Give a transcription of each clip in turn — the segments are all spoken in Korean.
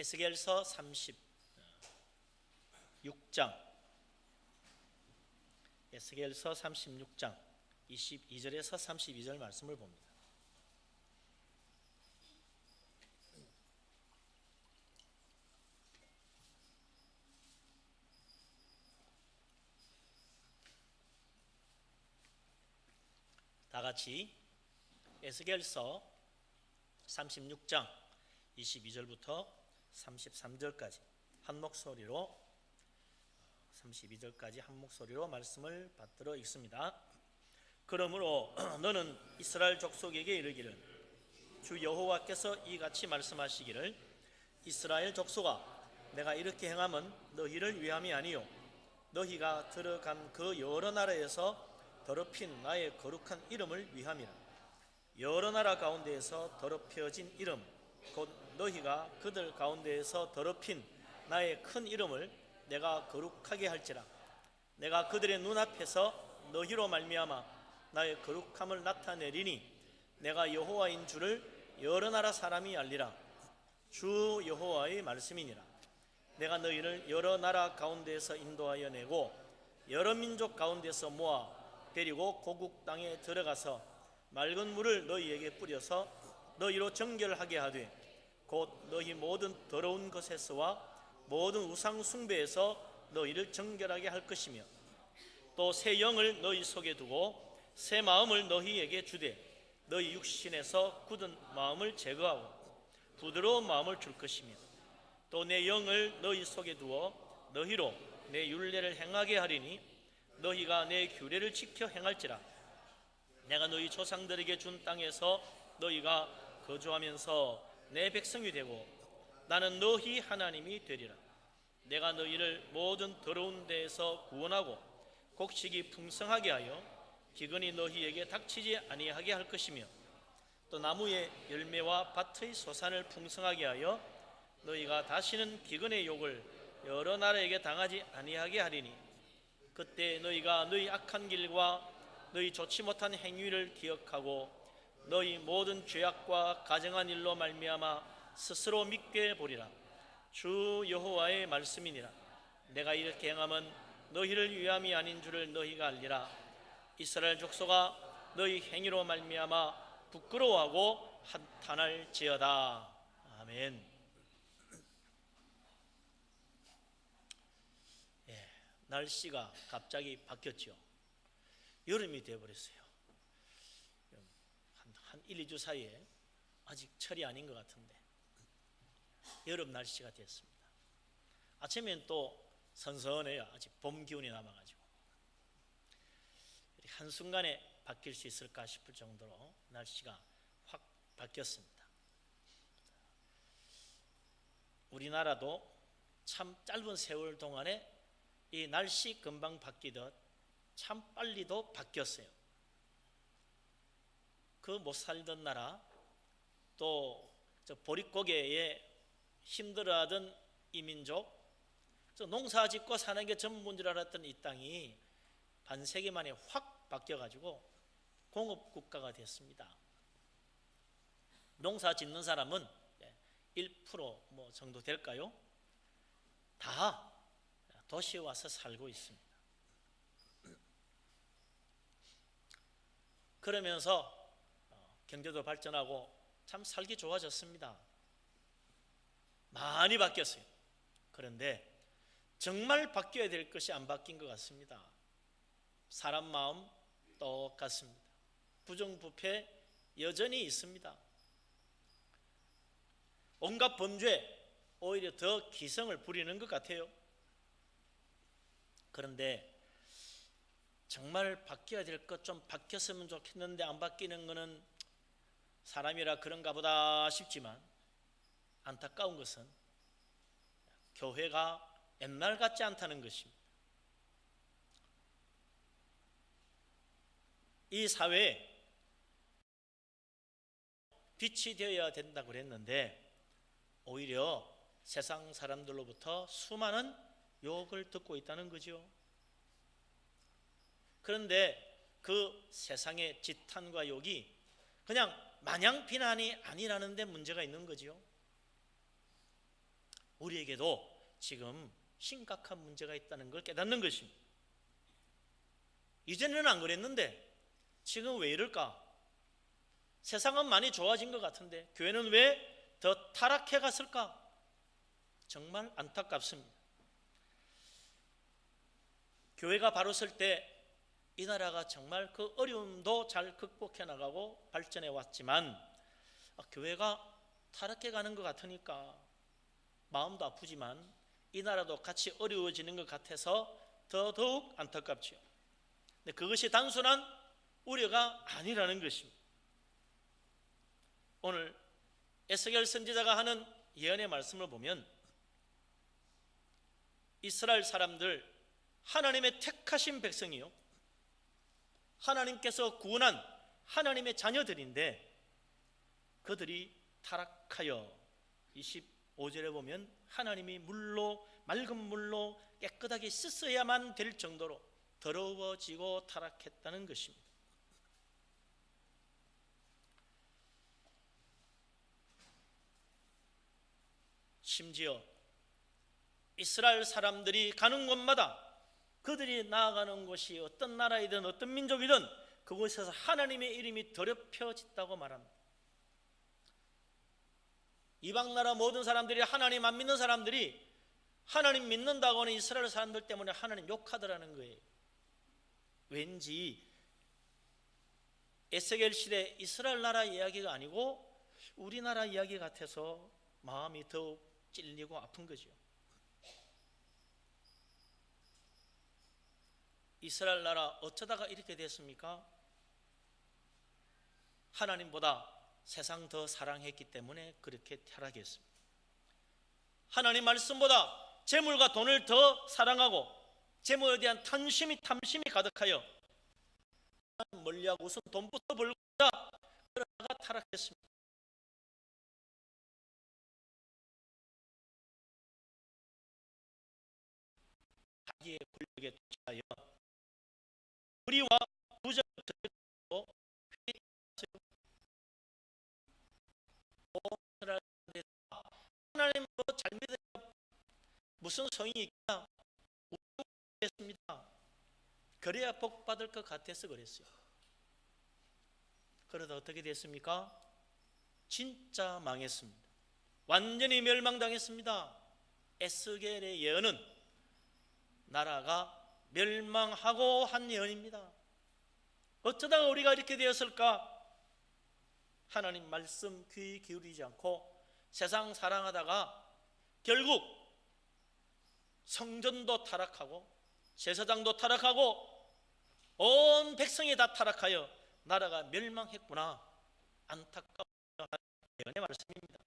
에스겔서 36장, 에스겔서 36장 22절에서 32절 말씀을 봅니다. 다 같이 에스겔서 36장 22절부터 33절까지 한 목소리로 32절까지 한 목소리로 말씀을 받들어 읽습니다. 그러므로 너는 이스라엘 족속에게 이르기를 주 여호와께서 이같이 말씀하시기를 이스라엘 족속아 내가 이렇게 행함은 너희를 위함이 아니요 너희가 들어간 그 여러 나라에서 더럽힌 나의 거룩한 이름을 위함이라. 여러 나라 가운데에서 더럽혀진 이름 곧 너희가 그들 가운데에서 더럽힌 나의 큰 이름을 내가 거룩하게 할지라. 내가 그들의 눈앞에서 너희로 말미암아 나의 거룩함을 나타내리니 내가 여호와인 줄을 여러 나라 사람이 알리라. 주 여호와의 말씀이니라. 내가 너희를 여러 나라 가운데에서 인도하여 내고 여러 민족 가운데서 모아 데리고 고국 땅에 들어가서 맑은 물을 너희에게 뿌려서 너희로 정결하게 하되 곧 너희 모든 더러운 것에서와 모든 우상 숭배에서 너희를 정결하게 할 것이며 또 새 영을 너희 속에 두고 새 마음을 너희에게 주되 너희 육신에서 굳은 마음을 제거하고 부드러운 마음을 줄 것이며 또 내 영을 너희 속에 두어 너희로 내 율례를 행하게 하리니 너희가 내 규례를 지켜 행할지라. 내가 너희 조상들에게 준 땅에서 너희가 거주하면서 내 백성이 되고 나는 너희 하나님이 되리라. 내가 너희를 모든 더러운 데에서 구원하고 곡식이 풍성하게 하여 기근이 너희에게 닥치지 아니하게 할 것이며 또 나무의 열매와 밭의 소산을 풍성하게 하여 너희가 다시는 기근의 욕을 여러 나라에게 당하지 아니하게 하리니 그때 너희가 너희 악한 길과 너희 좋지 못한 행위를 기억하고 너희 모든 죄악과 가증한 일로 말미암아 스스로 믿게 보리라. 주 여호와의 말씀이니라. 내가 이렇게 행함은 너희를 위함이 아닌 줄을 너희가 알리라. 이스라엘 족속아 너희 행위로 말미암아 부끄러워하고 한탄할지어다. 아멘. 날씨가 갑자기 바뀌었죠. 여름이 되어버렸어요. 한 1, 2주 사이에 아직 철이 아닌 것 같은데 여름 날씨가 됐습니다. 아침엔 또 선선해요. 아직 봄 기운이 남아가지고 한순간에 바뀔 수 있을까 싶을 정도로 날씨가 확 바뀌었습니다. 우리나라도 참 짧은 세월 동안에 이 날씨 금방 바뀌듯 참 빨리도 바뀌었어요. 그 못 살던 나라 또 저 보릿고개에 힘들어하던 이민족 저 농사 짓고 사는 게 전부인 줄 알았던 이 땅이 반세기 만에 확 바뀌어가지고 공업국가가 됐습니다. 농사 짓는 사람은 1% 뭐 정도 될까요? 다 도시에 와서 살고 있습니다. 그러면서 경제도 발전하고 참 살기 좋아졌습니다. 많이 바뀌었어요. 그런데 정말 바뀌어야 될 것이 안 바뀐 것 같습니다. 사람 마음 똑같습니다. 부정부패 여전히 있습니다. 온갖 범죄 오히려 더 기승을 부리는 것 같아요. 그런데 정말 바뀌어야 될 것 좀 바뀌었으면 좋겠는데 안 바뀌는 것은 사람이라 그런가 보다 싶지만 안타까운 것은 교회가 옛날 같지 않다는 것입니다. 이 사회에 빛이 되어야 된다고 그랬는데 오히려 세상 사람들로부터 수많은 욕을 듣고 있다는 거죠. 그런데 그 세상의 지탄과 욕이 그냥 마냥 비난이 아니라는 데 문제가 있는 거죠. 우리에게도 지금 심각한 문제가 있다는 걸 깨닫는 것입니다. 이전에는 안 그랬는데 지금 왜 이럴까? 세상은 많이 좋아진 것 같은데 교회는 왜 더 타락해 갔을까? 정말 안타깝습니다. 교회가 바로 설 때 이 나라가 정말 그 어려움도 잘 극복해 나가고 발전해 왔지만 교회가 타락해 가는 것 같으니까 마음도 아프지만 이 나라도 같이 어려워지는 것 같아서 더더욱 안타깝죠. 근데 그것이 단순한 우려가 아니라는 것입니다. 오늘 에스겔 선지자가 하는 예언의 말씀을 보면 이스라엘 사람들, 하나님의 택하신 백성이요, 하나님께서 구원한 하나님의 자녀들인데 그들이 타락하여 25절에 보면 하나님이 물로, 맑은 물로 깨끗하게 씻어야만 될 정도로 더러워지고 타락했다는 것입니다. 심지어 이스라엘 사람들이 가는 곳마다 그들이 나아가는 곳이 어떤 나라이든 어떤 민족이든 그곳에서 하나님의 이름이 더럽혀졌다고 말합니다. 이방 나라 모든 사람들이, 하나님 안 믿는 사람들이 하나님 믿는다고 하는 이스라엘 사람들 때문에 하나님 욕하더라는 거예요. 왠지 에스겔 시대 이스라엘 나라 이야기가 아니고 우리나라 이야기 같아서 마음이 더욱 찔리고 아픈 거죠. 이스라엘 나라 어쩌다가 이렇게 됐습니까? 하나님보다 세상 더 사랑했기 때문에 그렇게 타락했습니다. 하나님 말씀보다 재물과 돈을 더 사랑하고 재물에 대한 탐심이 가득하여 멀리하고 우선 돈부터 벌고자 그러다가 타락했습니다. 자기의 권력에 투자하여 우리와 부자를 들고 하나님 잘 믿으면 무슨 성이 있냐? 했습니다. 그래야 복 받을 것 같아서 그랬어요. 그러다 어떻게 됐습니까? 진짜 망했습니다. 완전히 멸망당했습니다. 에스겔의 예언은 나라가 멸망하고 한 예언입니다. 어쩌다가 우리가 이렇게 되었을까? 하나님 말씀 귀 기울이지 않고 세상 사랑하다가 결국 성전도 타락하고 제사장도 타락하고 온 백성이 다 타락하여 나라가 멸망했구나. 안타까운 예언의 말씀입니다.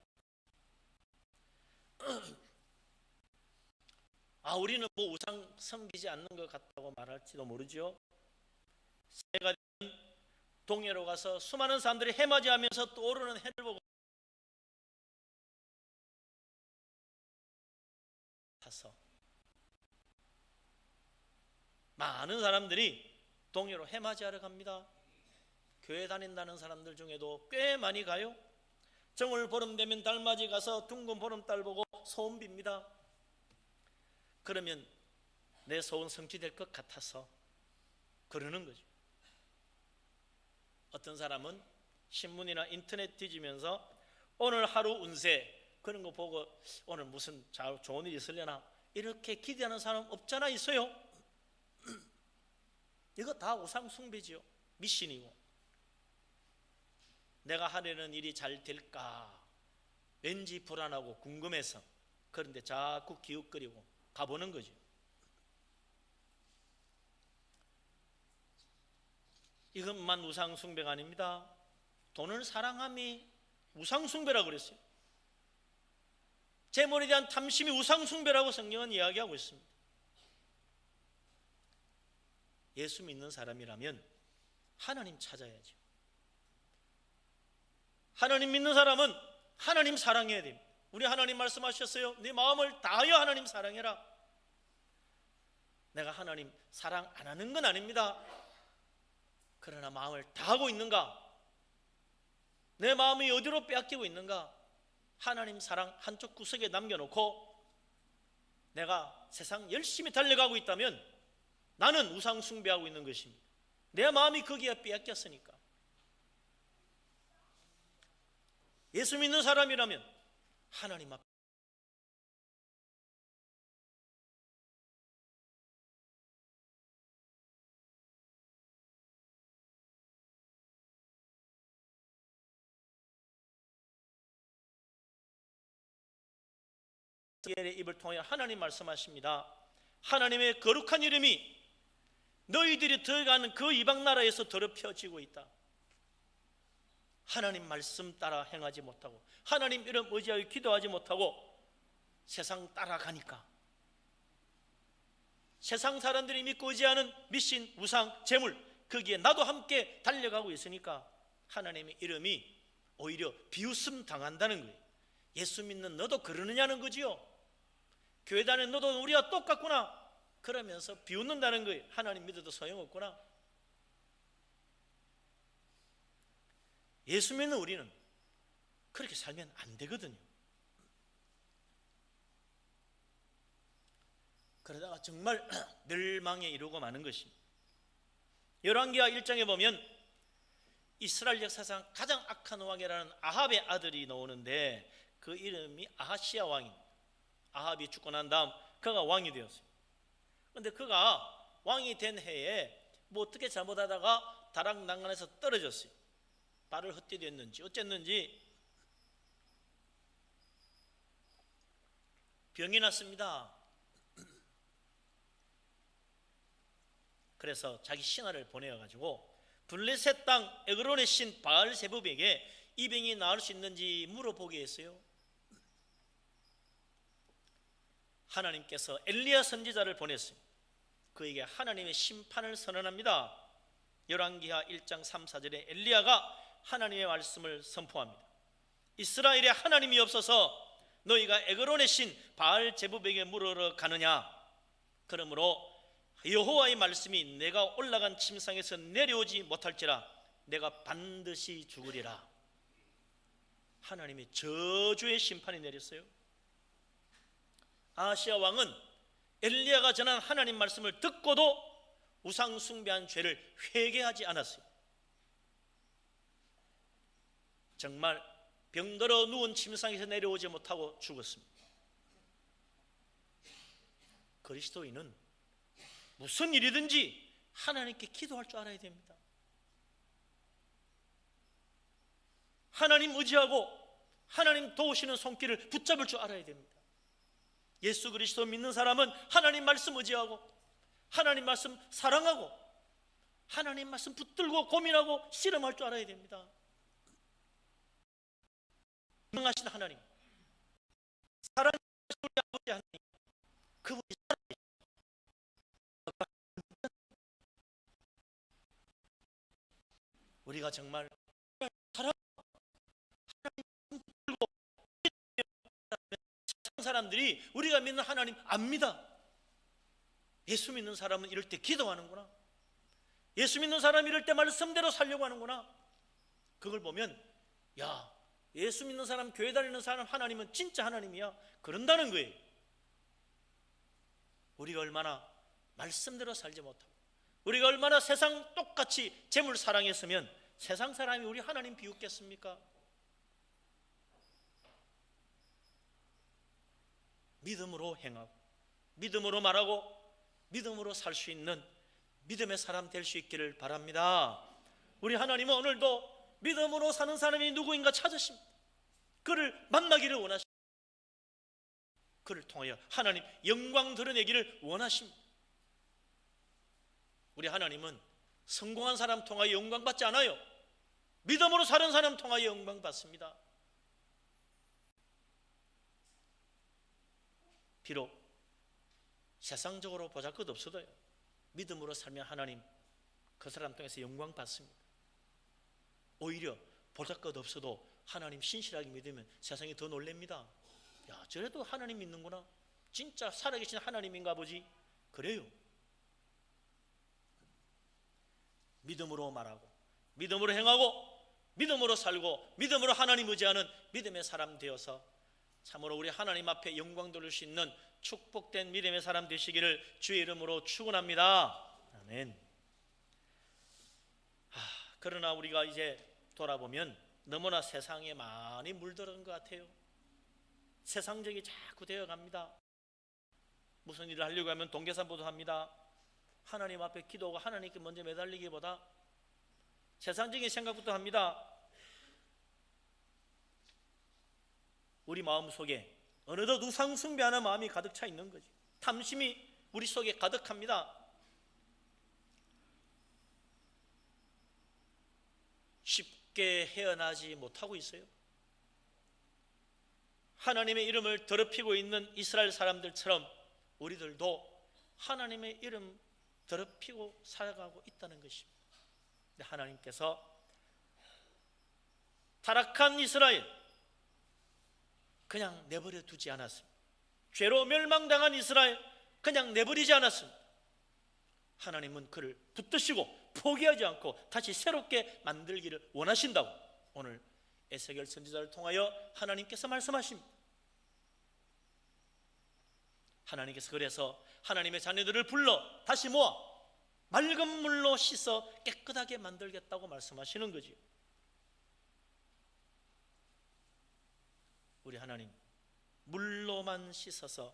우리는 뭐 우상 섬기지 않는 것 같다고 말할지도 모르죠. 새해가 되면 동해로 가서 수많은 사람들이 해맞이하면서 떠오르는 해를 보고 가서 많은 사람들이 동해로 해맞이하러 갑니다. 교회 다닌다는 사람들 중에도 꽤 많이 가요. 정월 보름 되면 달맞이 가서 둥근 보름달 보고 소원 빕니다. 그러면 내 소원 성취될 것 같아서 그러는 거죠. 어떤 사람은 신문이나 인터넷 뒤지면서 오늘 하루 운세 그런 거 보고 오늘 무슨 좋은 일이 있으려나 이렇게 기대하는 사람 없잖아. 있어요. 이거 다 우상 숭배지요. 미신이고. 내가 하려는 일이 잘 될까 왠지 불안하고 궁금해서 그런데 자꾸 기웃거리고 가보는 거죠. 이것만 우상 숭배가 아닙니다. 돈을 사랑함이 우상 숭배라고 그랬어요. 재물에 대한 탐심이 우상 숭배라고 성경은 이야기하고 있습니다. 예수 믿는 사람이라면 하나님 찾아야죠. 하나님 믿는 사람은 하나님 사랑해야 됩니다. 우리 하나님 말씀하셨어요. 네 마음을 다하여 하나님 사랑해라. 내가 하나님 사랑 안 하는 건 아닙니다. 그러나 마음을 다하고 있는가? 내 마음이 어디로 빼앗기고 있는가? 하나님 사랑 한쪽 구석에 남겨놓고 내가 세상 열심히 달려가고 있다면 나는 우상 숭배하고 있는 것입니다. 내 마음이 거기에 빼앗겼으니까. 예수 믿는 사람이라면 하나님 앞에 의 입을 통해 하나님 말씀하십니다. 하나님의 거룩한 이름이 너희들이 들어가는 그 이방 나라에서 더럽혀지고 있다. 하나님 말씀 따라 행하지 못하고 하나님 이름 의지하여 기도하지 못하고 세상 따라가니까, 세상 사람들이 믿고 의지하는 미신, 우상, 재물, 거기에 나도 함께 달려가고 있으니까 하나님의 이름이 오히려 비웃음 당한다는 거예요. 예수 믿는 너도 그러느냐는 거지요. 교회 다니는 너도 우리와 똑같구나 그러면서 비웃는다는 거예요. 하나님 믿어도 소용없구나. 예수 믿는 우리는 그렇게 살면 안 되거든요. 그러다가 정말 멸망에 이르고 마는 것입니다. 열왕기하 1장에 보면 이스라엘 역사상 가장 악한 왕이라는 아합의 아들이 나오는데 그 이름이 아하시야 왕입니다. 아합이 죽고 난 다음 그가 왕이 되었어요. 그런데 그가 왕이 된 해에 뭐 어떻게 잘못하다가 다락난간에서 떨어졌어요. 발을 헛디뎠는지 어쨌는지 병이 났습니다. 그래서 자기 신하를 보내어가지고 블레셋 땅 에그론의 신 바알세붑에게 이 병이 나을 수 있는지 물어보게 했어요. 하나님께서 엘리야 선지자를 보냈어요. 그에게 하나님의 심판을 선언합니다. 열왕기하 1장 3, 4절에 엘리야가 하나님의 말씀을 선포합니다. 이스라엘에 하나님이 없어서 너희가 에그론의 신 바알제부백에게 물으러 가느냐? 그러므로 여호와의 말씀이 내가 올라간 침상에서 내려오지 못할지라 내가 반드시 죽으리라. 하나님의 저주의 심판이 내렸어요. 아하시야 왕은 엘리야가 전한 하나님 말씀을 듣고도 우상 숭배한 죄를 회개하지 않았어요. 정말 병들어 누운 침상에서 내려오지 못하고 죽었습니다. 그리스도인은 무슨 일이든지 하나님께 기도할 줄 알아야 됩니다. 하나님 의지하고 하나님 도우시는 손길을 붙잡을 줄 알아야 됩니다. 예수 그리스도 믿는 사람은 하나님 말씀 의지하고 하나님 말씀 사랑하고 하나님 말씀 붙들고 고민하고 실험할 줄 알아야 됩니다. 명하신 하나님, 사랑하신 우리 아버지 하나님, 그분이 살아계십니다. 우리가 정말 사랑하고 하나님 붙들고 세상 사람들이 우리가 믿는 하나님 압니다. 예수 믿는 사람은 이럴 때 기도하는구나. 예수 믿는 사람이 이럴 때 말씀대로 살려고 하는구나. 그걸 보면 야, 예수 믿는 사람, 교회 다니는 사람 하나님은 진짜 하나님이야 그런다는 거예요. 우리가 얼마나 말씀대로 살지 못하고 우리가 얼마나 세상 똑같이 재물 사랑했으면 세상 사람이 우리 하나님 비웃겠습니까? 믿음으로 행하고 믿음으로 말하고 믿음으로 살 수 있는 믿음의 사람 될 수 있기를 바랍니다. 우리 하나님은 오늘도 믿음으로 사는 사람이 누구인가 찾으십니다. 그를 만나기를 원하십니다. 그를 통하여 하나님 영광 드러내기를 원하십니다. 우리 하나님은 성공한 사람 통하여 영광 받지 않아요. 믿음으로 사는 사람 통하여 영광 받습니다. 비록 세상적으로 보잘것없어도요, 믿음으로 살면 하나님 그 사람 통해서 영광 받습니다. 오히려 보잘것없어도 하나님 신실하게 믿으면 세상이 더 놀랍니다. 야, 저래도 하나님 믿는구나. 진짜 살아계신 하나님인가 보지. 그래요. 믿음으로 말하고 믿음으로 행하고 믿음으로 살고 믿음으로 하나님 의지하는 믿음의 사람 되어서 참으로 우리 하나님 앞에 영광 돌릴 수 있는 축복된 믿음의 사람 되시기를 주의 이름으로 축원합니다. 아멘. 그러나 우리가 이제 돌아보면 너무나 세상에 많이 물들은 것 같아요. 세상적이 자꾸 되어갑니다. 무슨 일을 하려고 하면 동계산보도 합니다. 하나님 앞에 기도하고 하나님께 먼저 매달리기보다 세상적인 생각부터 합니다. 우리 마음속에 어느덧 우상 숭배하는 마음이 가득 차 있는 거지. 탐심이 우리 속에 가득합니다. 쉽게 헤어나지 못하고 있어요. 하나님의 이름을 더럽히고 있는 이스라엘 사람들처럼 우리들도 하나님의 이름 더럽히고 살아가고 있다는 것입니다. 하나님께서 타락한 이스라엘 그냥 내버려 두지 않았습니다. 죄로 멸망당한 이스라엘 그냥 내버리지 않았습니다. 하나님은 그를 붙드시고 포기하지 않고 다시 새롭게 만들기를 원하신다고 오늘 에스겔 선지자를 통하여 하나님께서 말씀하십니다. 하나님께서 그래서 하나님의 자녀들을 불러 다시 모아 맑은 물로 씻어 깨끗하게 만들겠다고 말씀하시는 거지요. 우리 하나님 물로만 씻어서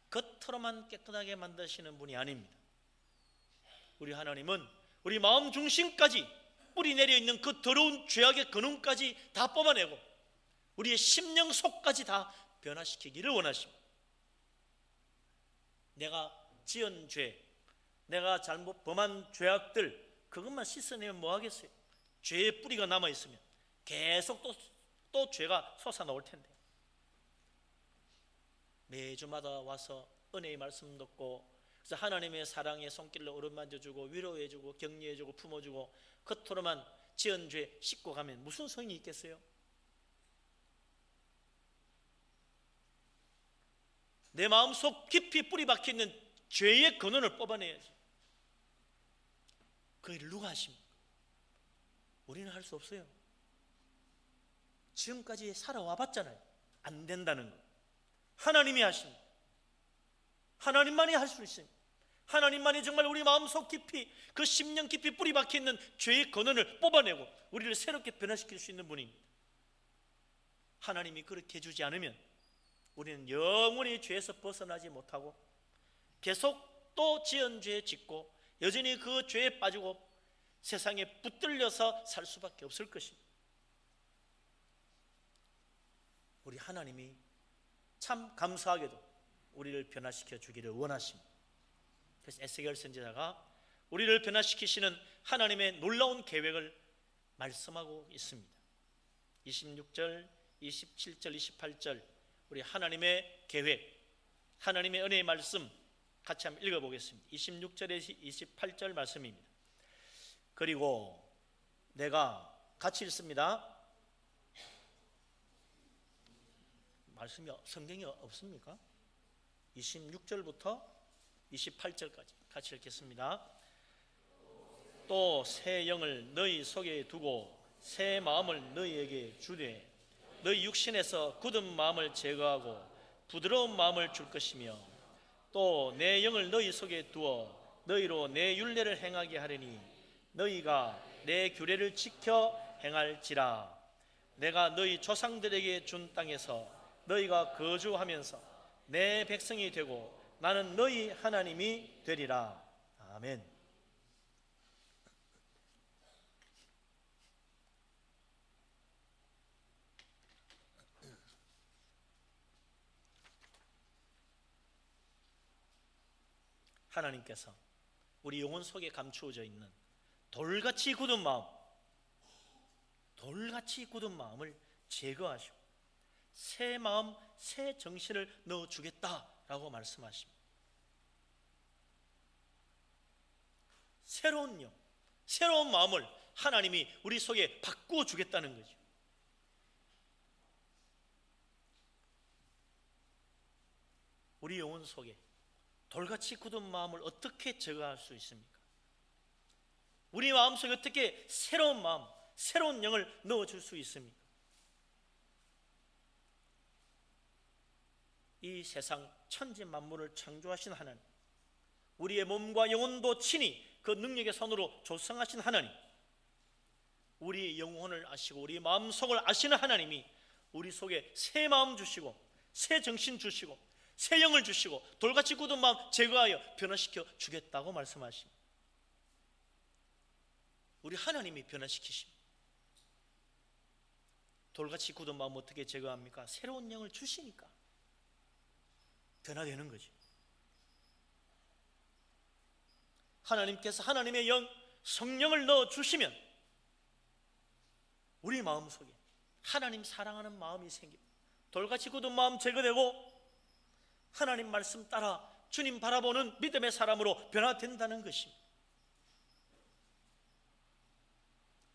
겉으로만 깨끗하게 만드시는 분이 아닙니다. 우리 하나님은 우리 마음 중심까지 뿌리 내려있는 그 더러운 죄악의 근원까지 다 뽑아내고 우리의 심령 속까지 다 변화시키기를 원하십니다. 내가 지은 죄, 내가 잘못 범한 죄악들 그것만 씻어내면 뭐 하겠어요? 죄의 뿌리가 남아있으면 계속 또 죄가 솟아나올 텐데 매주마다 와서 은혜의 말씀 듣고 그래서 하나님의 사랑의 손길로 어루만져주고 위로해주고 격려해주고 품어주고 겉으로만 지은 죄 씻고 가면 무슨 성이 있겠어요? 내 마음속 깊이 뿌리 박혀있는 죄의 근원을 뽑아내야지. 그 일을 누가 하십니까? 우리는 할 수 없어요. 지금까지 살아와 봤잖아요. 안 된다는 거 하나님이 하십니다. 하나님만이 할 수 있습니다. 하나님만이 정말 우리 마음속 깊이 그 심령 깊이 뿌리 박혀있는 죄의 근원을 뽑아내고 우리를 새롭게 변화시킬 수 있는 분입니다. 하나님이 그렇게 해주지 않으면 우리는 영원히 죄에서 벗어나지 못하고 계속 또 지은 죄 짓고 여전히 그 죄에 빠지고 세상에 붙들려서 살 수밖에 없을 것입니다. 우리 하나님이 참 감사하게도 우리를 변화시켜 주기를 원하십니다. 그래서 에스겔 선지자가 우리를 변화시키시는 하나님의 놀라운 계획을 말씀하고 있습니다. 26절, 27절, 28절 우리 하나님의 계획, 하나님의 은혜의 말씀 같이 한번 읽어보겠습니다. 26절에서 28절 말씀입니다. 그리고 내가 같이 읽습니다. 말씀이 성경이 없습니까? 26절부터 28절까지 같이 읽겠습니다. 또 새 영을 너희 속에 두고 새 마음을 너희에게 주되 너희 육신에서 굳은 마음을 제거하고 부드러운 마음을 줄 것이며 또 내 영을 너희 속에 두어 너희로 내 율례를 행하게 하리니 너희가 내 규례를 지켜 행할지라. 내가 너희 조상들에게 준 땅에서 너희가 거주하면서 내 백성이 되고 나는 너희 하나님이 되리라. 아멘. 하나님께서 우리 영혼 속에 감추어져 있는 돌같이 굳은 마음, 돌같이 굳은 마음을 제거하시고 새 마음, 새 정신을 넣어주겠다라고 말씀하십니다. 새로운 영, 새로운 마음을 하나님이 우리 속에 바꾸어 주겠다는 거죠. 우리 영혼 속에 돌같이 굳은 마음을 어떻게 제거할 수 있습니까? 우리 마음속에 어떻게 새로운 마음, 새로운 영을 넣어줄 수 있습니까? 이 세상 천지 만물을 창조하신 하나님, 우리의 몸과 영혼도 친히 그 능력의 손으로 조성하신 하나님, 우리의 영혼을 아시고 우리 마음속을 아시는 하나님이 우리 속에 새 마음 주시고 새 정신 주시고 새 영을 주시고 돌같이 굳은 마음 제거하여 변화시켜 주겠다고 말씀하십니다. 우리 하나님이 변화시키십니다. 돌같이 굳은 마음 어떻게 제거합니까? 새로운 영을 주시니까 변화되는 거죠. 하나님께서 하나님의 영 성령을 넣어주시면 우리 마음속에 하나님 사랑하는 마음이 생깁니다. 돌같이 굳은 마음 제거되고 하나님 말씀 따라 주님 바라보는 믿음의 사람으로 변화된다는 것입니다.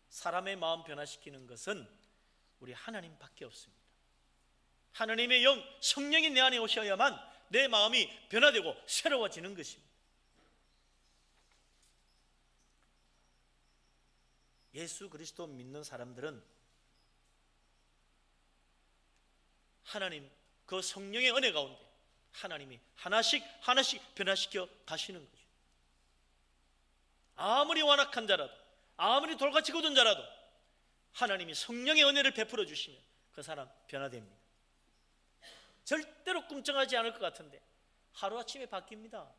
사람의 마음 변화시키는 것은 우리 하나님밖에 없습니다. 하나님의 영 성령이 내 안에 오셔야만 내 마음이 변화되고 새로워지는 것입니다. 예수 그리스도 믿는 사람들은 하나님 그 성령의 은혜 가운데 하나님이 하나씩 변화시켜 가시는 거죠. 아무리 완악한 자라도 아무리 돌같이 굳은 자라도 하나님이 성령의 은혜를 베풀어 주시면 그 사람 변화됩니다. 절대로 꿈쩍하지 않을 것 같은데 하루아침에 바뀝니다.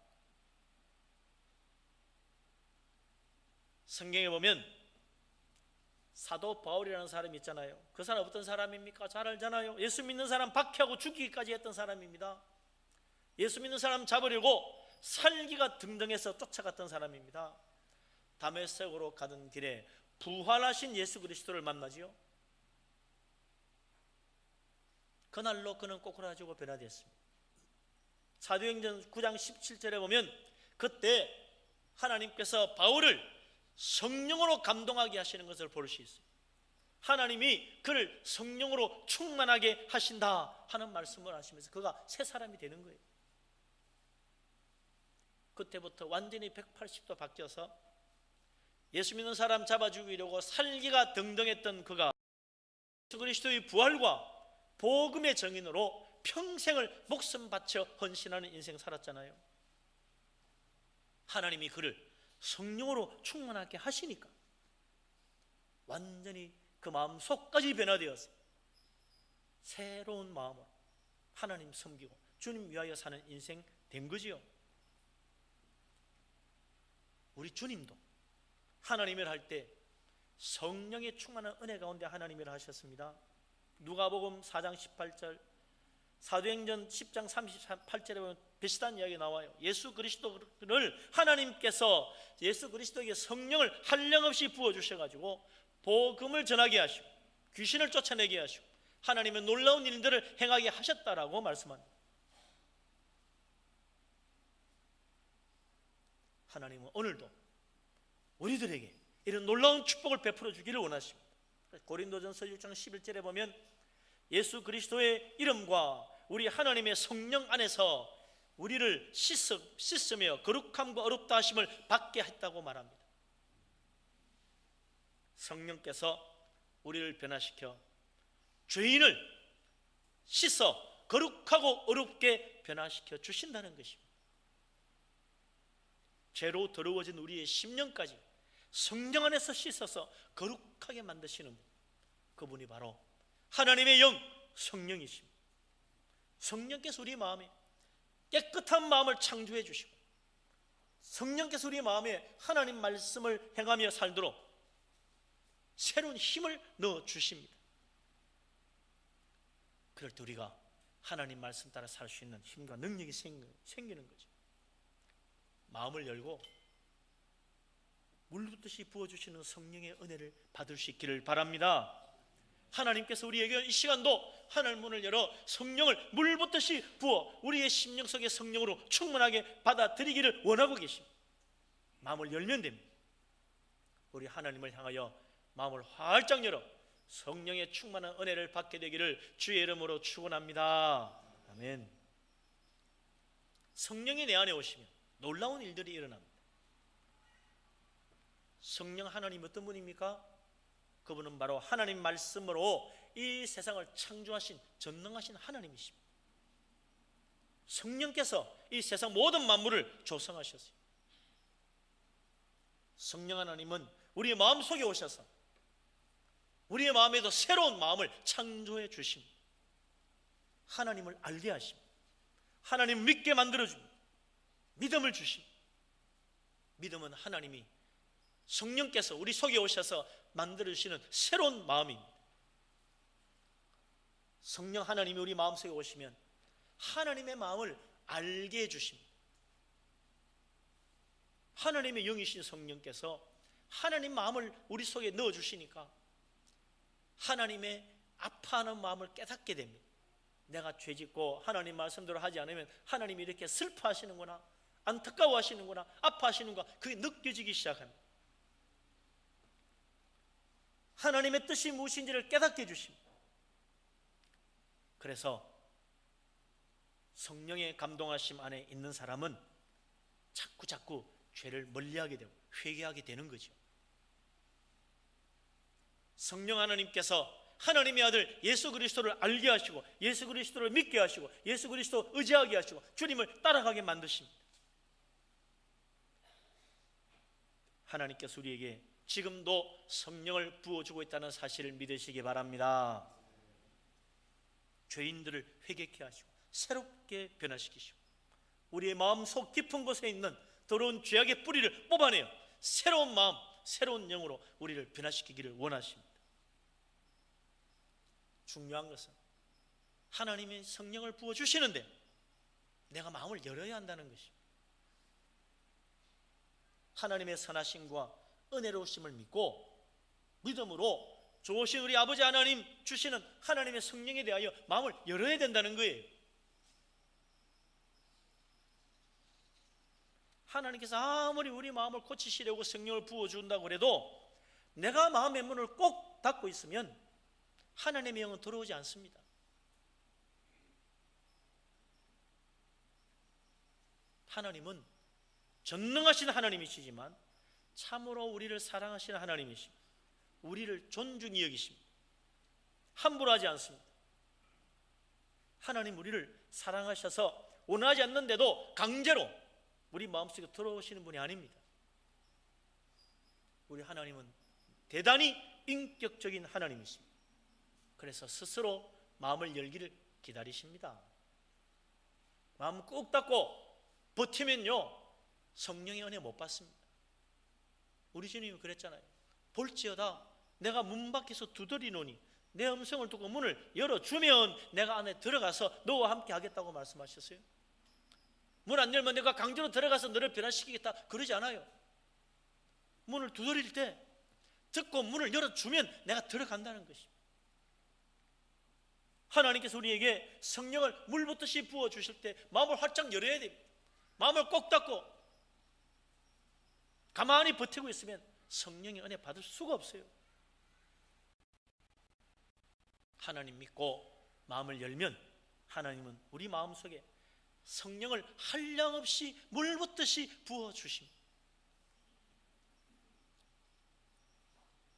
성경에 보면 사도 바울이라는 사람이 있잖아요. 그 사람 어떤 사람입니까? 잘 알잖아요. 예수 믿는 사람 박해하고 죽이기까지 했던 사람입니다. 예수 믿는 사람 잡으려고 살기가 등등해서 쫓아갔던 사람입니다. 다메섹으로 가던 길에 부활하신 예수 그리스도를 만나지요. 그날로 그는 꼬꾸라지고 변화되었습니다. 사도행전 9장 17절에 보면 그때 하나님께서 바울을 성령으로 감동하게 하시는 것을 볼 수 있어요. 하나님이 그를 성령으로 충만하게 하신다 하는 말씀을 하시면서 그가 새 사람이 되는 거예요. 그때부터 완전히 180도 바뀌어서 예수 믿는 사람 잡아 죽이려고 살기가 등등했던 그가 예수 그리스도의 부활과 복음의 증인으로 평생을 목숨 바쳐 헌신하는 인생 살았잖아요. 하나님이 그를 성령으로 충만하게 하시니까 완전히 그 마음 속까지 변화되어서 새로운 마음으로 하나님 섬기고 주님 위하여 사는 인생 된 거지요. 우리 주님도 하나님을 할 때 성령의 충만한 은혜 가운데 하나님을 하셨습니다. 누가복음 4장 18절, 사도행전 10장 38절에 보면 비슷한 이야기 나와요. 예수 그리스도를 하나님께서 예수 그리스도에게 성령을 한량없이 부어주셔가지고 복음을 전하게 하시고 귀신을 쫓아내게 하시고 하나님의 놀라운 일들을 행하게 하셨다라고 말씀합니다. 하나님은 오늘도 우리들에게 이런 놀라운 축복을 베풀어 주기를 원하십니다. 고린도전서 6장 11절에 보면 예수 그리스도의 이름과 우리 하나님의 성령 안에서 우리를 씻으며 거룩함과 어렵다 하심을 받게 했다고 말합니다. 성령께서 우리를 변화시켜 죄인을 씻어 거룩하고 어렵게 변화시켜 주신다는 것입니다. 죄로 더러워진 우리의 심령까지 성령 안에서 씻어서 거룩하게 만드시는 분, 그분이 바로 하나님의 영 성령이십니다. 성령께서 우리 마음에 깨끗한 마음을 창조해 주시고 성령께서 우리 마음에 하나님 말씀을 행하며 살도록 새로운 힘을 넣어 주십니다. 그럴 때 우리가 하나님 말씀 따라 살 수 있는 힘과 능력이 생기는 거죠. 마음을 열고 물붓듯이 부어주시는 성령의 은혜를 받을 수 있기를 바랍니다. 하나님께서 우리에게 이 시간도 하늘 문을 열어 성령을 물붓듯이 부어 우리의 심령 속의 성령으로 충분하게 받아들이기를 원하고 계십니다. 마음을 열면 됩니다. 우리 하나님을 향하여 마음을 활짝 열어 성령의 충만한 은혜를 받게 되기를 주의 이름으로 축원합니다. 아멘. 성령이 내 안에 오시면 놀라운 일들이 일어납니다. 성령 하나님 어떤 분입니까? 그분은 바로 하나님 말씀으로 이 세상을 창조하신 전능하신 하나님이십니다. 성령께서 이 세상 모든 만물을 조성하셨어요. 성령 하나님은 우리의 마음속에 오셔서 우리의 마음에도 새로운 마음을 창조해 주십니다. 하나님을 알게 하십니다. 하나님을 믿게 만들어줍니다. 믿음을 주십니다. 믿음은 하나님이 성령께서 우리 속에 오셔서 만들어주시는 새로운 마음입니다. 성령 하나님이 우리 마음속에 오시면 하나님의 마음을 알게 해주십니다. 하나님의 영이신 성령께서 하나님 마음을 우리 속에 넣어주시니까 하나님의 아파하는 마음을 깨닫게 됩니다. 내가 죄짓고 하나님 말씀대로 하지 않으면 하나님이 이렇게 슬퍼하시는구나, 안타까워하시는구나, 아파하시는구나, 그게 느껴지기 시작합니다. 하나님의 뜻이 무엇인지를 깨닫게 해주십니다. 그래서 성령의 감동하심 안에 있는 사람은 자꾸 죄를 멀리하게 되고 회개하게 되는 거죠. 성령 하나님께서 하나님의 아들 예수 그리스도를 알게 하시고 예수 그리스도를 믿게 하시고 예수 그리스도 의지하게 하시고 주님을 따라가게 만드십니다. 하나님께서 우리에게 지금도 성령을 부어주고 있다는 사실을 믿으시기 바랍니다. 죄인들을 회개케 하시고 새롭게 변화시키시고 우리의 마음속 깊은 곳에 있는 더러운 죄악의 뿌리를 뽑아내어 새로운 마음, 새로운 영으로 우리를 변화시키기를 원하십니다. 중요한 것은 하나님이 성령을 부어주시는데 내가 마음을 열어야 한다는 것입니다. 하나님의 선하심과 은혜로우심을 믿고 믿음으로 좋으신 우리 아버지 하나님 주시는 하나님의 성령에 대하여 마음을 열어야 된다는 거예요. 하나님께서 아무리 우리 마음을 고치시려고 성령을 부어준다고 해도 내가 마음의 문을 꼭 닫고 있으면 하나님의 영은 들어오지 않습니다. 하나님은 전능하신 하나님이시지만 참으로 우리를 사랑하시는 하나님이십니다. 우리를 존중히 여기십니다. 함부로 하지 않습니다. 하나님 우리를 사랑하셔서 원하지 않는데도 강제로 우리 마음속에 들어오시는 분이 아닙니다. 우리 하나님은 대단히 인격적인 하나님이십니다. 그래서 스스로 마음을 열기를 기다리십니다. 마음 꾹 닫고 버티면요 성령의 은혜 못 받습니다. 우리 주님이 그랬잖아요. 볼지어다 내가 문 밖에서 두드리노니 내 음성을 듣고 문을 열어주면 내가 안에 들어가서 너와 함께 하겠다고 말씀하셨어요. 문 안 열면 내가 강제로 들어가서 너를 변화시키겠다 그러지 않아요. 문을 두드릴 때 듣고 문을 열어주면 내가 들어간다는 것입니다. 하나님께서 우리에게 성령을 물 붓듯이 부어주실 때 마음을 활짝 열어야 됩니다. 마음을 꼭 닫고 가만히 버티고 있으면 성령의 은혜 받을 수가 없어요. 하나님 믿고 마음을 열면 하나님은 우리 마음속에 성령을 한량없이 물 붓듯이 부어주십니다.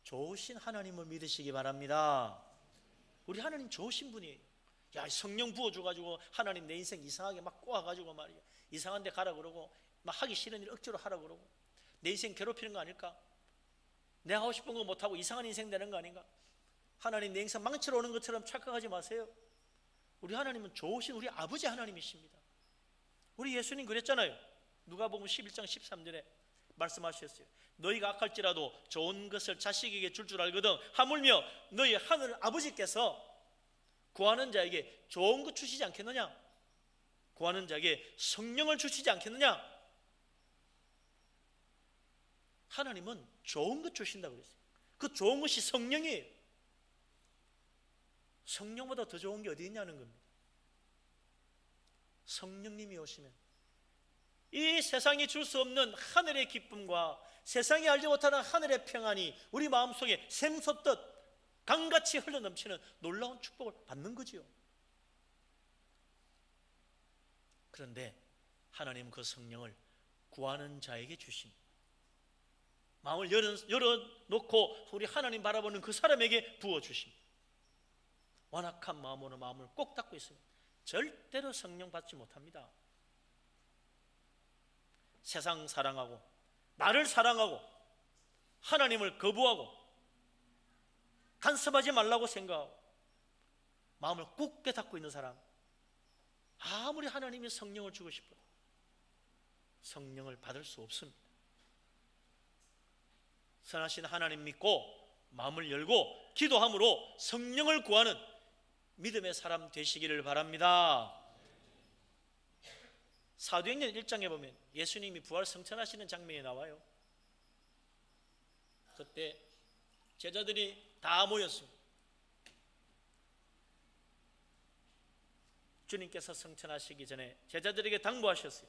좋으신 하나님을 믿으시기 바랍니다. 우리 하나님 좋으신 분이에요. 야, 성령 부어줘가지고 하나님 내 인생 이상하게 막 꼬아가지고 말이야 이상한 데 가라 그러고 막 하기 싫은 일 억지로 하라 그러고 내 인생 괴롭히는 거 아닐까? 내가 하고 싶은 거 못하고 이상한 인생 되는 거 아닌가? 하나님 내 인생 망치러 오는 것처럼 착각하지 마세요. 우리 하나님은 좋으신 우리 아버지 하나님이십니다. 우리 예수님 그랬잖아요. 누가복음 11장 13절에 말씀하셨어요. 너희가 악할지라도 좋은 것을 자식에게 줄 알거든 하물며 너희 하늘 아버지께서 구하는 자에게 좋은 것 주시지 않겠느냐? 구하는 자에게 성령을 주시지 않겠느냐? 하나님은 좋은 것 주신다고 그랬어요. 그 좋은 것이 성령이에요. 성령보다 더 좋은 게 어디 있냐는 겁니다. 성령님이 오시면 이 세상이 줄 수 없는 하늘의 기쁨과 세상이 알지 못하는 하늘의 평안이 우리 마음속에 샘솟듯 강같이 흘러넘치는 놀라운 축복을 받는 거지요. 그런데 하나님은 그 성령을 구하는 자에게 주십니다. 마음을 열어놓고 우리 하나님 바라보는 그 사람에게 부어주십니다. 완악한 마음으로 마음을 꼭 닫고 있으면 절대로 성령 받지 못합니다. 세상 사랑하고 나를 사랑하고 하나님을 거부하고 간섭하지 말라고 생각하고 마음을 굳게 닫고 있는 사람, 아무리 하나님이 성령을 주고 싶어도 성령을 받을 수 없습니다. 선하신 하나님 믿고 마음을 열고 기도함으로 성령을 구하는 믿음의 사람 되시기를 바랍니다. 사도행전 1장에 보면 예수님이 부활 승천하시는 장면이 나와요. 그때 제자들이 다 모였습니다. 주님께서 승천하시기 전에 제자들에게 당부하셨어요.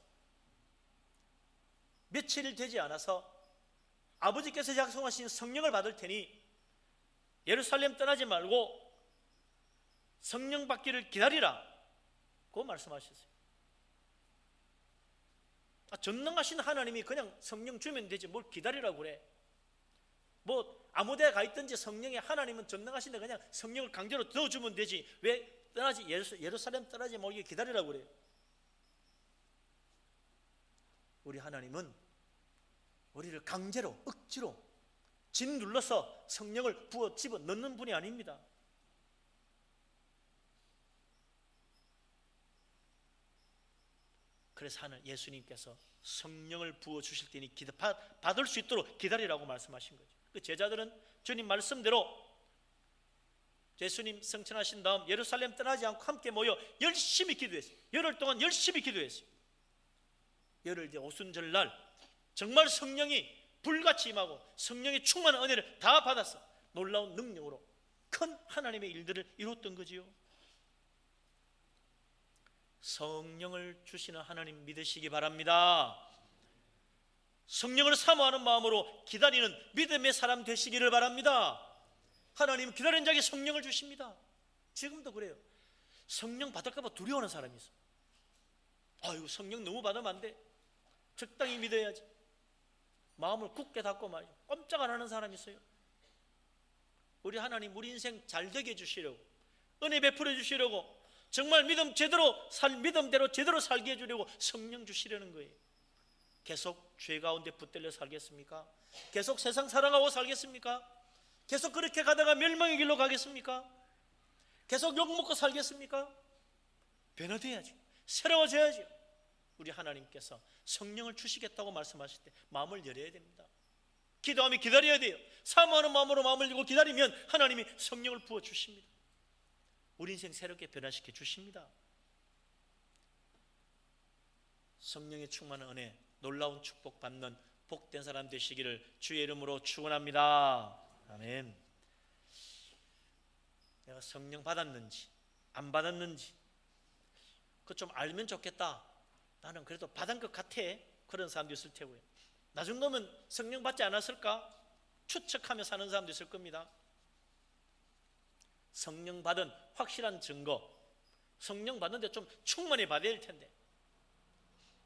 며칠 되지 않아서 아버지께서 약속하신 성령을 받을 테니 예루살렘 떠나지 말고 성령 받기를 기다리라, 고 말씀하셨어요. 전능하신 하나님이 그냥 성령 주면 되지 뭘 기다리라고 그래. 뭐 아무 데 가 있든지 성령의 하나님은 전능하신데 그냥 성령을 강제로 넣어주면 되지 왜 떠나지 예루살렘 떠나지 말고 기다리라고 그래요. 우리 하나님은 우리를 강제로 억지로 짓눌러서 성령을 부어 집어 넣는 분이 아닙니다. 그래서 하는 예수님께서 성령을 부어 주실 테니 받을 수 있도록 기다리라고 말씀하신 거죠. 그 제자들은 주님 말씀대로 예수님 승천하신 다음 예루살렘 떠나지 않고 함께 모여 열심히 기도했어요. 열흘 동안 열심히 기도했어요. 열흘 뒤 오순절날 정말 성령이 불같이 임하고 성령의 충만한 은혜를 다 받았어. 놀라운 능력으로 큰 하나님의 일들을 이뤘던 거지요. 성령을 주시는 하나님 믿으시기 바랍니다. 성령을 사모하는 마음으로 기다리는 믿음의 사람 되시기를 바랍니다. 하나님 기다리는 자에게 성령을 주십니다. 지금도 그래요. 성령 받을까 봐 두려워하는 사람이 있어. 아이고 성령 너무 받으면 안 돼, 적당히 믿어야지. 마음을 굳게 닫고 말이죠. 꼼짝 안 하는 사람이 있어요. 우리 하나님 우리 인생 잘 되게 해주시려고, 은혜 베풀어 주시려고, 정말 믿음대로 제대로 살게 해주려고 성령 주시려는 거예요. 계속 죄 가운데 붙들려 살겠습니까? 계속 세상 사랑하고 살겠습니까? 계속 그렇게 가다가 멸망의 길로 가겠습니까? 계속 욕먹고 살겠습니까? 변화돼야지, 새로워져야지. 우리 하나님께서 성령을 주시겠다고 말씀하실 때 마음을 열어야 됩니다. 기도하며 기다려야 돼요. 사모하는 마음으로 마음을 열고 기다리면 하나님이 성령을 부어 주십니다. 우리 인생 새롭게 변화시켜 주십니다. 성령의 충만한 은혜, 놀라운 축복 받는 복된 사람 되시기를 주의 이름으로 축원합니다. 아멘. 내가 성령 받았는지 안 받았는지 그거 좀 알면 좋겠다. 나는 그래도 받은 것 같아. 그런 사람도 있을 테고요. 나 정도면 성령 받지 않았을까 추측하며 사는 사람도 있을 겁니다. 성령 받은 확실한 증거, 성령 받는데 좀 충만히 받아야 될 텐데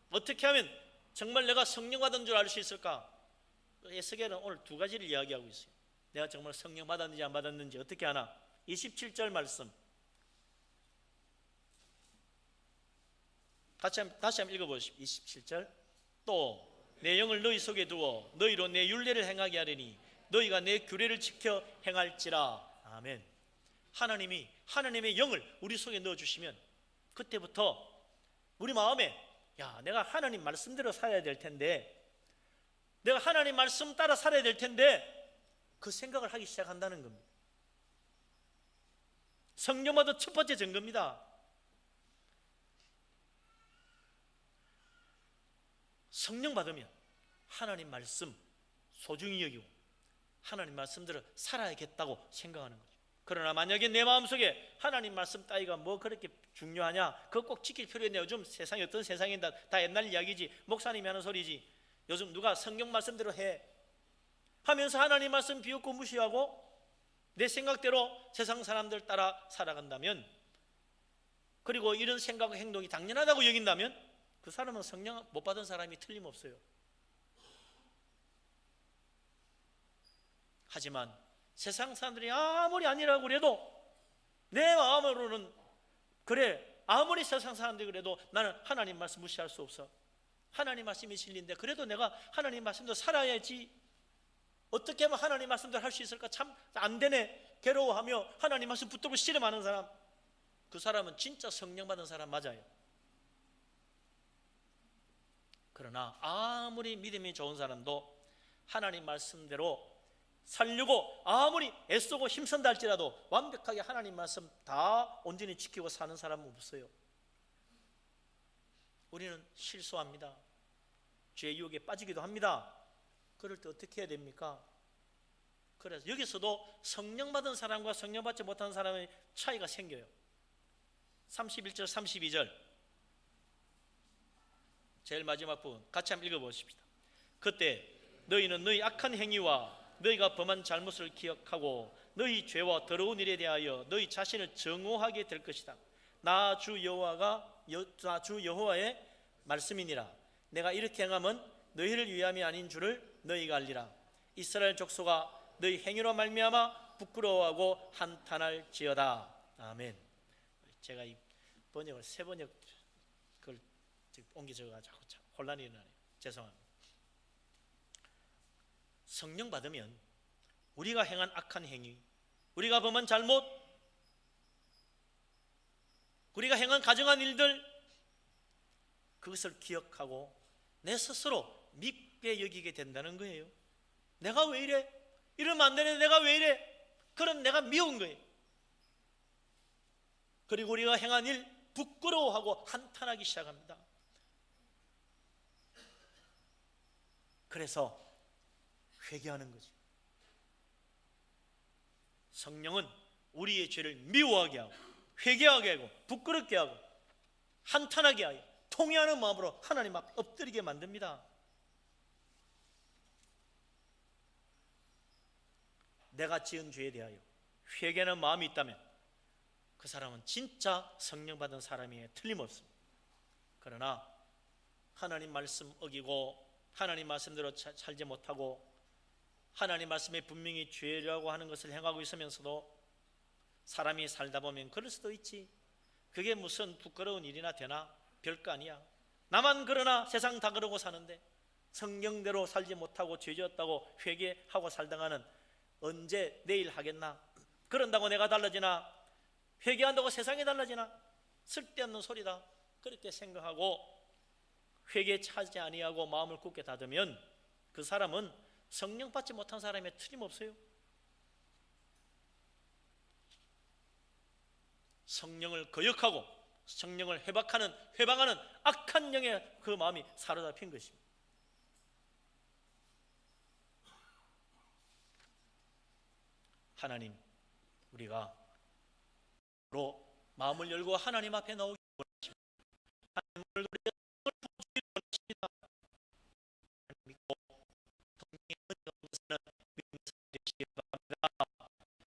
어떻게 하면 정말 내가 성령 받은 줄 알 수 있을까? 에스겔은 오늘 두 가지를 이야기하고 있어요. 내가 정말 성령 받았는지 안 받았는지 어떻게 하나? 27절 말씀 다시 한번 읽어보십시오. 27절. 또 내 영을 너희 속에 두어 너희로 내 율례를 행하게 하리니 너희가 내 규례를 지켜 행할지라. 아멘. 하나님이 하나님의 영을 우리 속에 넣어주시면 그때부터 우리 마음에 야, 내가 하나님 말씀대로 살아야 될 텐데, 내가 하나님 말씀 따라 살아야 될 텐데 그 생각을 하기 시작한다는 겁니다. 성령 받은 첫 번째 증거입니다. 성령 받으면 하나님 말씀 소중히 여기고 하나님 말씀대로 살아야겠다고 생각하는 거죠. 그러나 만약에 내 마음속에 하나님 말씀 따위가 뭐 그렇게 중요하냐, 그거 꼭 지킬 필요 있냐, 요즘 세상이 어떤 세상인가, 다 옛날 이야기지, 목사님이 하는 소리지, 요즘 누가 성경 말씀대로 해 하면서 하나님 말씀 비웃고 무시하고 내 생각대로 세상 사람들 따라 살아간다면, 그리고 이런 생각과 행동이 당연하다고 여긴다면 그 사람은 성령 못 받은 사람이 틀림없어요. 하지만 세상 사람들이 아무리 아니라고 그래도 내 마음으로는 그래, 아무리 세상 사람들이 그래도 나는 하나님 말씀 무시할 수 없어. 하나님 말씀이 진리인데 그래도 내가 하나님 말씀도 살아야지. 어떻게 하면 하나님 말씀대로 할 수 있을까? 참 안 되네. 괴로워하며 하나님 말씀 붙들고 씨름하는 사람, 그 사람은 진짜 성령 받은 사람 맞아요. 그러나 아무리 믿음이 좋은 사람도 하나님 말씀대로 살려고 아무리 애쓰고 힘쓴다 할지라도 완벽하게 하나님 말씀 다 온전히 지키고 사는 사람은 없어요. 우리는 실수합니다. 죄의 유혹에 빠지기도 합니다. 그럴 때 어떻게 해야 됩니까? 그래서 여기서도 성령 받은 사람과 성령 받지 못한 사람의 차이가 생겨요. 31절 32절 제일 마지막 부분 같이 한번 읽어보십시다. 그때 너희는 너희 악한 행위와 너희가 범한 잘못을 기억하고 너희 죄와 더러운 일에 대하여 너희 자신을 정오하게 될 것이다. 나 주 여호와의 말씀이니라. 내가 이렇게 행하면 너희를 위함이 아닌 줄을 너희가 알리라. 이스라엘 족속아 너희 행위로 말미암아 부끄러워하고 한탄할지어다. 아멘. 제가 이 번역을 세 번역 그걸 옮겨 적어가지고 혼란이 일어나네요. 죄송합니다. 성령 받으면 우리가 행한 악한 행위, 우리가 범한 잘못, 우리가 행한 가정한 일들, 그것을 기억하고 내 스스로 밉게 여기게 된다는 거예요. 내가 왜 이래? 이러면 안 되는데 내가 왜 이래? 그런 내가 미운 거예요. 그리고 우리가 행한 일 부끄러워하고 한탄하기 시작합니다. 그래서 회개하는 거죠. 성령은 우리의 죄를 미워하게 하고 회개하게 하고 부끄럽게 하고 한탄하게 하여 통회하는 마음으로 하나님 앞에 엎드리게 만듭니다. 내가 지은 죄에 대하여 회개하는 마음이 있다면 그 사람은 진짜 성령 받은 사람이에요. 틀림없습니다. 그러나 하나님 말씀 어기고 하나님 말씀대로 살지 못하고 하나님 말씀에 분명히 죄라고 하는 것을 행하고 있으면서도 사람이 살다 보면 그럴 수도 있지. 그게 무슨 부끄러운 일이나 되나? 별거 아니야. 나만 그러나 세상 다 그러고 사는데 성령대로 살지 못하고 죄 지었다고 회개하고 살다가는 언제 내일 하겠나? 그런다고 내가 달라지나? 회개한다고 세상이 달라지나? 쓸데없는 소리다. 그렇게 생각하고 회개에 차지 아니하고 마음을 굳게 닫으면 그 사람은 성령 받지 못한 사람이 틀림없어요. 성령을 거역하고 성령을 회방하는 악한 영의 그 마음이 사로잡힌 것입니다. 하나님, 우리가 마음을 열고 하나님 앞에 나오기 원하십니다. 하나님 오늘 우리의 성을 부어주기를 원하십니다. 하나님 믿고 성령의 은혜가 없는 믿음의 사람이 되시기 바랍니다.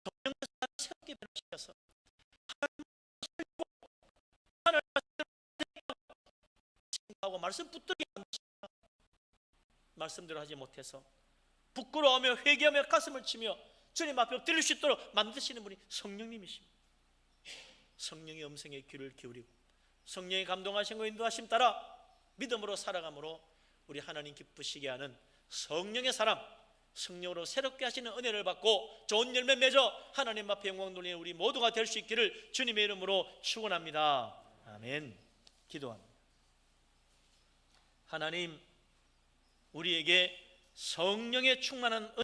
성령의 사람을 새롭게 변화시켜서 하나님 말씀대로 말씀 붙들게 만드십니다. 말씀대로 하지 못해서 부끄러워하며 회개하며 가슴을 치며 주님 앞에 엎드릴 수 있도록 만드시는 분이 성령님이십니다. 성령의 음성에 귀를 기울이고 성령의 감동하신 인도하심 따라 믿음으로 살아감으로 우리 하나님 기쁘시게 하는 성령의 사람, 성령으로 새롭게 하시는 은혜를 받고 좋은 열매 맺어 하나님 앞에 영광 돌리는 우리 모두가 될 수 있기를 주님의 이름으로 축원합니다. 아멘. 기도합니다. 하나님, 우리에게 성령의 충만한